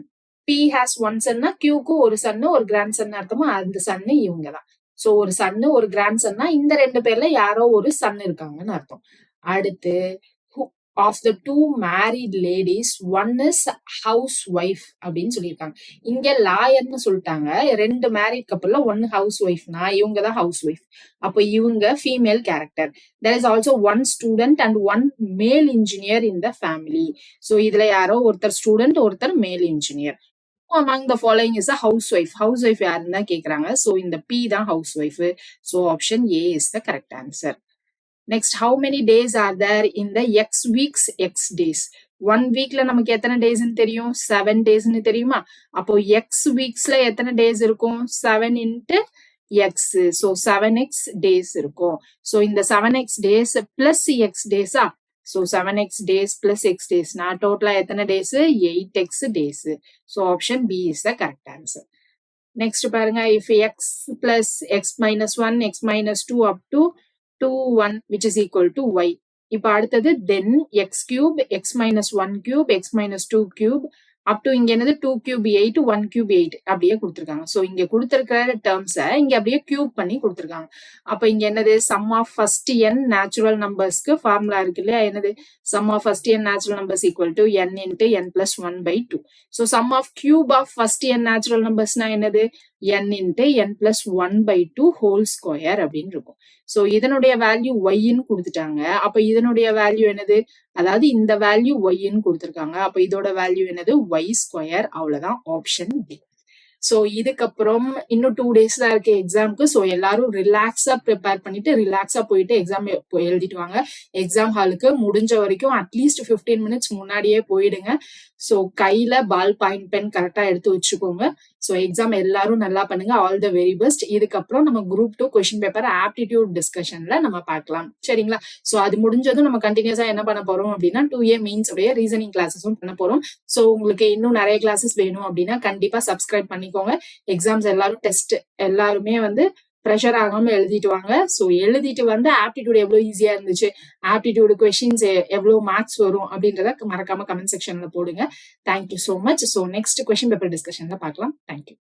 P has one son னா Qக்கு ஒரு சன்னு ஒரு grandson அர்த்தமா, அந்த சன்னு இவங்க தான். சோ ஒரு சன்னு ஒரு கிராண்ட்சன்னா இந்த 2 பேர்ல யாரோ ஒரு சன் இருக்காங்கன்னு அர்த்தம். அடுத்து of the 2 married ladies, one is housewife அப்படின்னு சொல்லியிருக்காங்க. இங்க லாயர்னு சொல்லிட்டாங்க. 2 மேரிட் கப்பல்ல 1 ஹவுஸ் ஒய்ஃப்னா இவங்க தான் ஹவுஸ் ஒய்ஃப். அப்போ இவங்க female character. there is also 1 student and 1 male engineer in the family. so இதுல யாரோ ஒருத்தர் ஸ்டூடெண்ட், ஒருத்தர் மேல் engineer. among the following is a housewife. housewife யாருன்னு தான் கேக்குறாங்க. so இந்த P தான் housewife. so option A is the correct answer. Next, how many days are there in the X weeks, X days? 1 weekல நமக்கு எத்தனை டேஸ்ன்னு தெரியும்? 7 டேஸ்ன்னு தெரியுமா? அப்போ X weeksல எத்தனை டேஸ் இருக்கும்? 7 into X. So 7x days இருக்கும். So இந்த 7x days plus X days-ஆ? So 7x days plus X days na total எத்தனை days? 8x days. So option B is the correct answer. Next பாருங்க, if X plus X minus 1, X minus 2 up to 2, 1 which is equal to Y. இப்ப அடுத்தது then x cube, x minus 1 cube, x minus 2 cube up to இங்க என்னது 2 cube 8, 1 cube 8 அப்படியே கொடுத்திருக்காங்க. So இங்க கொடுத்திருக்கிற டேர்ம்ஸை இங்க அப்படியே கியூப் பண்ணி கொடுத்திருக்காங்க. அப்ப இங்க என்னது? Sum of first n natural நம்பர்ஸ்க்கு ஃபார்முலா இருக்கு இல்லையா? என்னது? Sum of first n natural numbers equal to n into n plus 1 by 2. So sum of cube of first n natural நம்பர்ஸ்னா என்னது? n into n plus 1 by 2 whole square அப்படின்னு இருக்கும். So இதனுடைய value yன்னு கொடுத்துட்டாங்க. அப்ப இதனுடைய வேல்யூ என்னது? அதாவது இந்த வேல்யூ yன்னு கொடுத்திருக்காங்க. அப்ப இதோட வேல்யூ என்னது? y square. அவ்வளவுதான், ஆப்ஷன் டி. ஸோ இதுக்கப்புறம் இன்னும் 2 days தான் இருக்கு எக்ஸாமுக்கு. ஸோ எல்லாரும் ரிலாக்ஸா ப்ரிப்பேர் பண்ணிட்டு ரிலாக்ஸா போயிட்டு எக்ஸாம் எழுதிட்டு வாங்க. எக்ஸாம் ஹாலுக்கு முடிஞ்ச வரைக்கும் அட்லீஸ்ட் 15 minutes முன்னாடியே போயிடுங்க. ஸோ கையில பால் பாயிண்ட் பென் கரெக்டா எடுத்து வச்சுக்கோங்க. ஸோ எக்ஸாம் எல்லாரும் நல்லா பண்ணுங்க. All the very best. இதுக்கப்புறம் நம்ம குரூப் 2 கொஸ்டின் பேப்பர் ஆப்டிடியூட் டிஸ்கஷன்ல நம்ம பார்க்கலாம். சரிங்களா? ஸோ அது முடிஞ்சதும் நம்ம கண்டினியூஸா என்ன பண்ண போறோம் அப்படின்னா 2A மீன்ஸ் உடைய ரீசனிங் கிளாஸஸும் பண்ண போறோம். ஸோ உங்களுக்கு இன்னும் நிறைய கிளாஸஸ் வேணும் அப்படின்னா கண்டிப்பா சப்ஸ்கிரைப் பண்ணிக்கோங்க. எக்ஸாம்ஸ் எல்லாரும் டெஸ்ட் எல்லாருமே வந்து ப்ரெஷர் ஆகாம எழுதிட்டு வாங்க. ஸோ எழுதிட்டு வந்து ஆப்டிடியூட் எவ்வளவு ஈஸியா இருந்துச்சு, ஆப்டிடியூட் கொஸ்டின்ஸ் எவ்வளவு மார்க்ஸ் வரும் அப்படின்றத மறக்காம கமெண்ட் செக்ஷன்ல போடுங்க. Thank you so much. So next question paper டிஸ்கஷன்ல பார்க்கலாம். தேங்க்யூ.